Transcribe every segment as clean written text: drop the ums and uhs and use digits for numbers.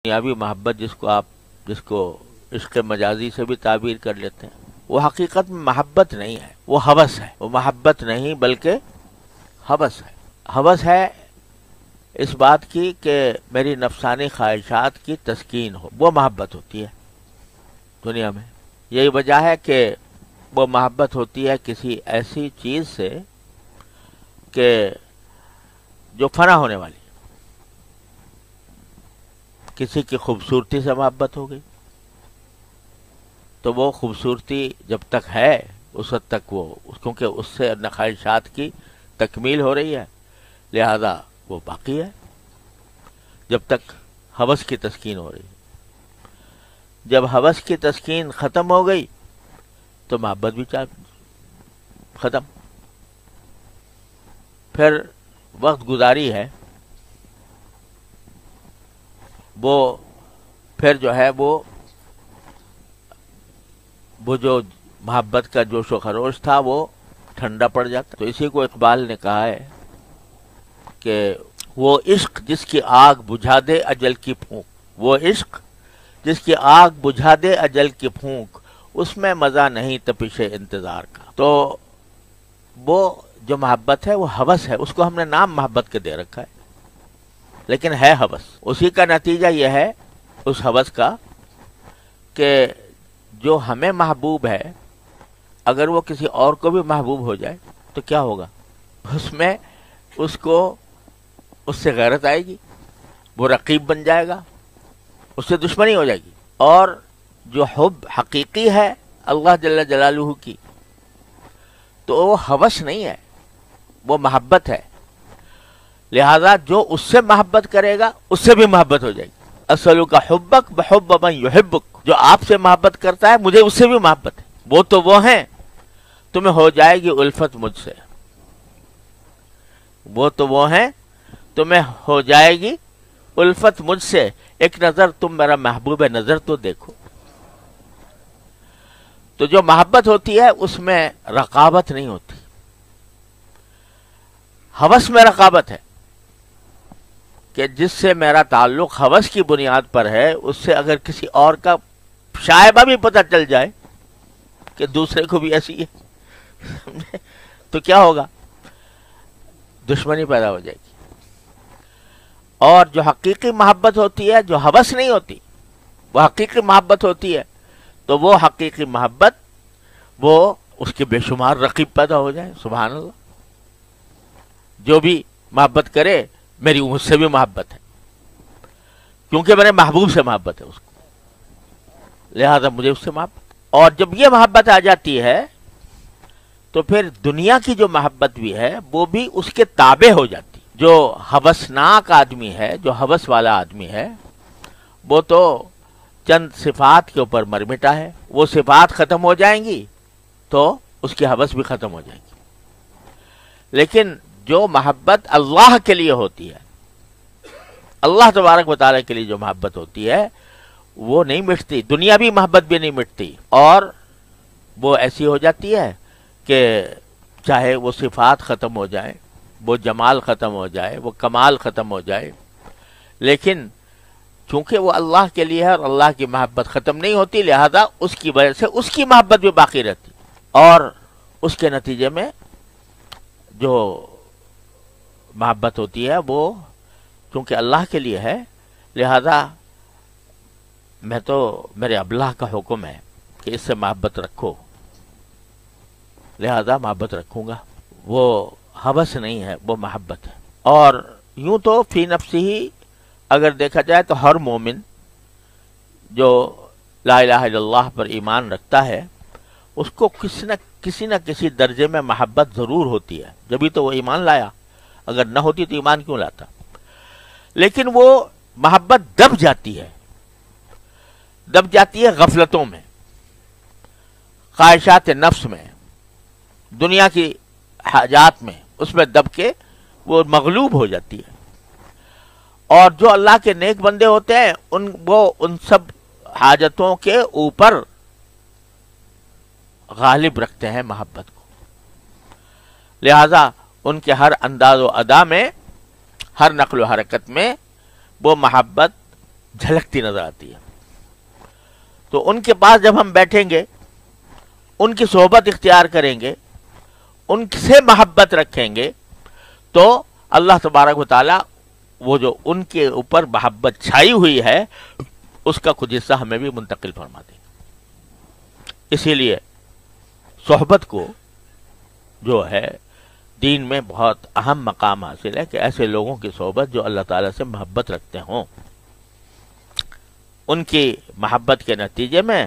دنیاوی محبت جس کو عشق مجازی سے بھی تعبیر کر لیتے ہیں، وہ حقیقت میں محبت نہیں ہے، وہ ہوس ہے۔ وہ محبت نہیں بلکہ ہوس ہے۔ ہوس ہے اس بات کی کہ میری نفسانی خواہشات کی تسکین ہو، وہ محبت ہوتی ہے دنیا میں۔ یہی وجہ ہے کہ وہ محبت ہوتی ہے کسی ایسی چیز سے کہ جو فنا ہونے والی ہے۔ کسی کی خوبصورتی سے محبت ہو گئی تو وہ خوبصورتی جب تک ہے اس وقت تک وہ، کیونکہ اس سے خواہشات کی تکمیل ہو رہی ہے، لہذا وہ باقی ہے جب تک ہوس کی تسکین ہو رہی ہے۔ جب ہوس کی تسکین ختم ہو گئی تو محبت بھی ختم۔ پھر وقت گزاری ہے، وہ پھر جو ہے وہ جو محبت کا جوش و خروش تھا وہ ٹھنڈا پڑ جاتا۔ تو اسی کو اقبال نے کہا ہے کہ وہ عشق جس کی آگ بجھا دے اجل کی پھونک، وہ عشق جس کی آگ بجھا دے اجل کی پھونک، اس میں مزہ نہیں تپش انتظار کا۔ تو وہ جو محبت ہے وہ ہوس ہے، اس کو ہم نے نام محبت کے دے رکھا ہے، لیکن ہے ہوس۔ اسی کا نتیجہ یہ ہے اس ہوس کا کہ جو ہمیں محبوب ہے اگر وہ کسی اور کو بھی محبوب ہو جائے تو کیا ہوگا؟ اس میں اس سے غیرت آئے گی، وہ رقیب بن جائے گا، اس سے دشمنی ہو جائے گی۔ اور جو حب حقیقی ہے اللہ جل جلالہ کی تو وہ ہوس نہیں ہے، وہ محبت ہے۔ لہذا جو اس سے محبت کرے گا اس سے بھی محبت ہو جائے گی۔ اسألک حبک بحب من یحبک، جو آپ سے محبت کرتا ہے مجھے اس سے بھی محبت ہے، وہ تو وہ ہیں، تمہیں ہو جائے گی الفت مجھ سے، وہ تو وہ ہیں، تمہیں ہو جائے گی الفت مجھ سے، ایک نظر تم میرا محبوب نظر تو دیکھو۔ تو جو محبت ہوتی ہے اس میں رقابت نہیں ہوتی، ہوس میں رقابت ہے کہ جس سے میرا تعلق ہوس کی بنیاد پر ہے، اس سے اگر کسی اور کا شائبہ بھی پتہ چل جائے کہ دوسرے کو بھی ایسی ہے تو کیا ہوگا؟ دشمنی پیدا ہو جائے گی۔ اور جو حقیقی محبت ہوتی ہے، جو ہوس نہیں ہوتی، وہ حقیقی محبت ہوتی ہے، تو وہ حقیقی محبت وہ اس کے بے شمار رقیب پیدا ہو جائے۔ سبحان اللہ، جو بھی محبت کرے میری اس سے بھی محبت ہے، کیونکہ میرے محبوب سے محبت ہے اس کو، لہذا مجھے اس سے محبت۔ اور جب یہ محبت آ جاتی ہے تو پھر دنیا کی جو محبت بھی ہے وہ بھی اس کے تابع ہو جاتی۔ جو ہوسناک آدمی ہے، جو ہوس والا آدمی ہے، وہ تو چند صفات کے اوپر مر مٹا ہے، وہ صفات ختم ہو جائیں گی تو اس کی ہوس بھی ختم ہو جائے گی۔ لیکن جو محبت اللہ کے لیے ہوتی ہے، اللہ تبارک و تعالیٰ کے لیے جو محبت ہوتی ہے وہ نہیں مٹتی، دنیاوی محبت بھی نہیں مٹتی، اور وہ ایسی ہو جاتی ہے کہ چاہے وہ صفات ختم ہو جائیں، وہ جمال ختم ہو جائے، وہ کمال ختم ہو جائے، لیکن چونکہ وہ اللہ کے لیے ہے اور اللہ کی محبت ختم نہیں ہوتی، لہذا اس کی وجہ سے اس کی محبت بھی باقی رہتی، اور اس کے نتیجے میں جو محبت ہوتی ہے وہ چونکہ اللہ کے لیے ہے، لہذا میرے ابلاغ کا حکم ہے کہ اس سے محبت رکھو، لہذا محبت رکھوں گا۔ وہ ہوس نہیں ہے، وہ محبت ہے۔ اور یوں تو فی نفسی ہی اگر دیکھا جائے تو ہر مومن جو لا الہ الا اللہ پر ایمان رکھتا ہے اس کو کسی نہ کسی درجے میں محبت ضرور ہوتی ہے، جبھی تو وہ ایمان لایا، اگر نہ ہوتی تو ایمان کیوں لاتا؟ لیکن وہ محبت دب جاتی ہے غفلتوں میں، خواہشات نفس میں، دنیا کی حاجات میں، اس میں دب کے وہ مغلوب ہو جاتی ہے۔ اور جو اللہ کے نیک بندے ہوتے ہیں وہ ان سب حاجتوں کے اوپر غالب رکھتے ہیں محبت کو، لہذا ان کے ہر انداز و ادا میں، ہر نقل و حرکت میں وہ محبت جھلکتی نظر آتی ہے. تو ان کے پاس جب ہم بیٹھیں گے، ان کی صحبت اختیار کریں گے، ان سے محبت رکھیں گے، تو اللہ تبارک و تعالی وہ جو ان کے اوپر محبت چھائی ہوئی ہے اس کا کچھ حصہ ہمیں بھی منتقل فرما دیں گے. اسی لیے صحبت کو جو ہے دین میں بہت اہم مقام حاصل ہے کہ ایسے لوگوں کی صحبت جو اللہ تعالیٰ سے محبت رکھتے ہوں، ان کی محبت کے نتیجے میں،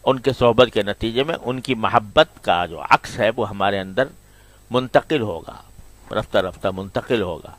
ان کے صحبت کے نتیجے میں ان کی محبت کا جو عکس ہے وہ ہمارے اندر منتقل ہوگا، رفتہ رفتہ منتقل ہوگا.